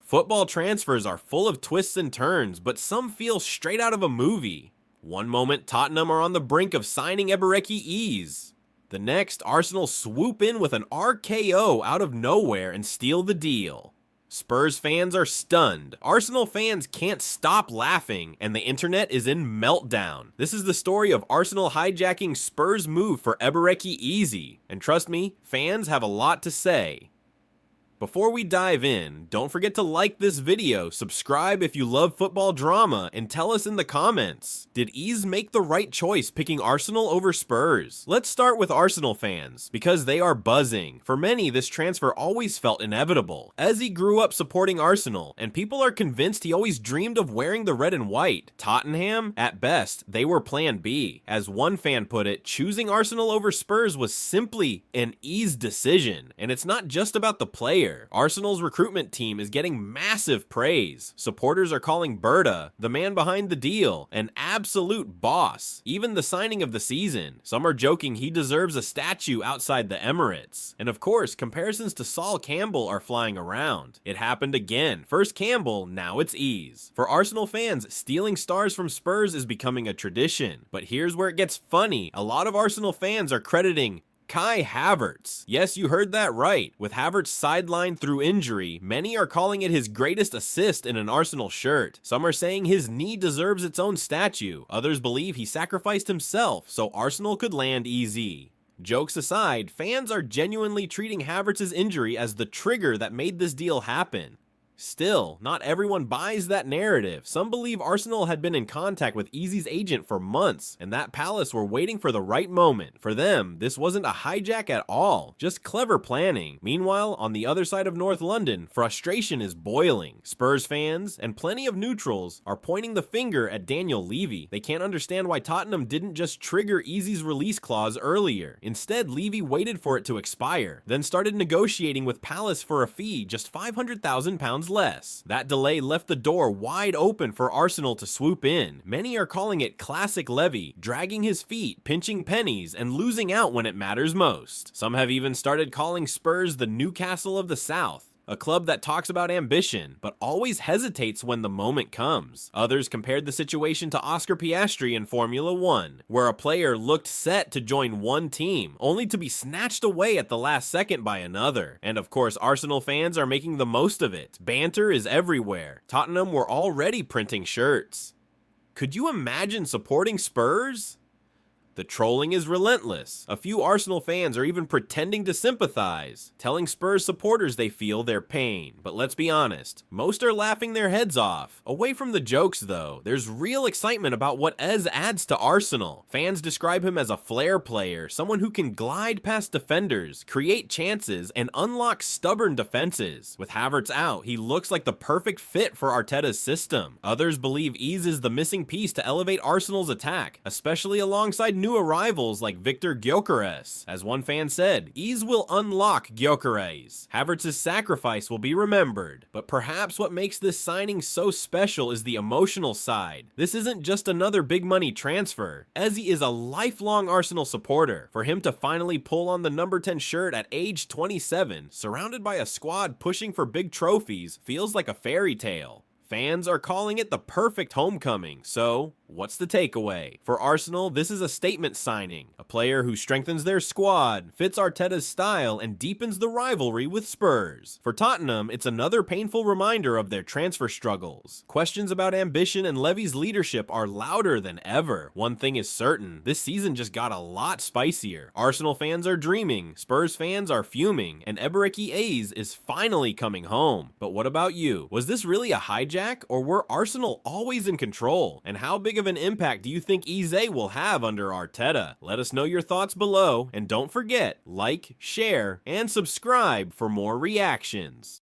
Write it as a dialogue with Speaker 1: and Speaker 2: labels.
Speaker 1: Football transfers are full of twists and turns, but some feel straight out of a movie. One moment, Tottenham are on the brink of signing Eberechi Eze. The next, Arsenal swoop in with an RKO out of nowhere and steal the deal. Spurs fans are stunned, Arsenal fans can't stop laughing, and the internet is in meltdown. This is the story of Arsenal hijacking Spurs' move for Eberechi Eze, and trust me, fans have a lot to say. Before we dive in, don't forget to like this video, subscribe if you love football drama, and tell us in the comments, did Eze make the right choice picking Arsenal over Spurs? Let's start with Arsenal fans, because they are buzzing. For many, this transfer always felt inevitable. Eze grew up supporting Arsenal, and people are convinced he always dreamed of wearing the red and white. Tottenham? At best, they were plan B. As one fan put it, choosing Arsenal over Spurs was simply an Eze decision, and it's not just about the player. Arsenal's recruitment team is getting massive praise. Supporters are calling Berta, the man behind the deal, an absolute boss. Even the signing of the season. Some are joking he deserves a statue outside the Emirates. And of course, comparisons to Sol Campbell are flying around. It happened again. First Campbell, now it's Eze. For Arsenal fans, stealing stars from Spurs is becoming a tradition. But here's where it gets funny. A lot of Arsenal fans are crediting Kai Havertz. Yes, you heard that right. With Havertz sidelined through injury, many are calling it his greatest assist in an Arsenal shirt. Some are saying his knee deserves its own statue. Others believe he sacrificed himself so Arsenal could land Eze. Jokes aside, fans are genuinely treating Havertz's injury as the trigger that made this deal happen. Still, not everyone buys that narrative. Some believe Arsenal had been in contact with Eze's agent for months, and that Palace were waiting for the right moment. For them, this wasn't a hijack at all, just clever planning. Meanwhile, on the other side of North London, frustration is boiling. Spurs fans, and plenty of neutrals, are pointing the finger at Daniel Levy. They can't understand why Tottenham didn't just trigger Eze's release clause earlier. Instead, Levy waited for it to expire, then started negotiating with Palace for a fee just £500,000 less. That delay left the door wide open for Arsenal to swoop in. Many are calling it classic Levy, dragging his feet, pinching pennies, and losing out when it matters most. Some have even started calling Spurs the Newcastle of the South. A club that talks about ambition, but always hesitates when the moment comes. Others compared the situation to Oscar Piastri in Formula 1, where a player looked set to join one team, only to be snatched away at the last second by another. And of course, Arsenal fans are making the most of it. Banter is everywhere. Tottenham were already printing shirts. Could you imagine supporting Spurs? The trolling is relentless. A few Arsenal fans are even pretending to sympathize, telling Spurs supporters they feel their pain. But let's be honest, most are laughing their heads off. Away from the jokes though, there's real excitement about what Eze adds to Arsenal. Fans describe him as a flair player, someone who can glide past defenders, create chances, and unlock stubborn defenses. With Havertz out, he looks like the perfect fit for Arteta's system. Others believe Eze is the missing piece to elevate Arsenal's attack, especially alongside new arrivals like Victor Gyökeres. As one fan said, Eze will unlock Gyökeres. Havertz's sacrifice will be remembered. But perhaps what makes this signing so special is the emotional side. This isn't just another big money transfer. Eze is a lifelong Arsenal supporter. For him to finally pull on the number 10 shirt at age 27, surrounded by a squad pushing for big trophies, feels like a fairy tale. Fans are calling it the perfect homecoming, so what's the takeaway? For Arsenal, this is a statement signing, a player who strengthens their squad, fits Arteta's style, and deepens the rivalry with Spurs. For Tottenham, it's another painful reminder of their transfer struggles. Questions about ambition and Levy's leadership are louder than ever. One thing is certain, this season just got a lot spicier. Arsenal fans are dreaming, Spurs fans are fuming, and Eberechi Eze is finally coming home. But what about you? Was this really a hijack? Or were Arsenal always in control? And how big of an impact do you think Eze will have under Arteta? Let us know your thoughts below, and don't forget, like, share, and subscribe for more reactions.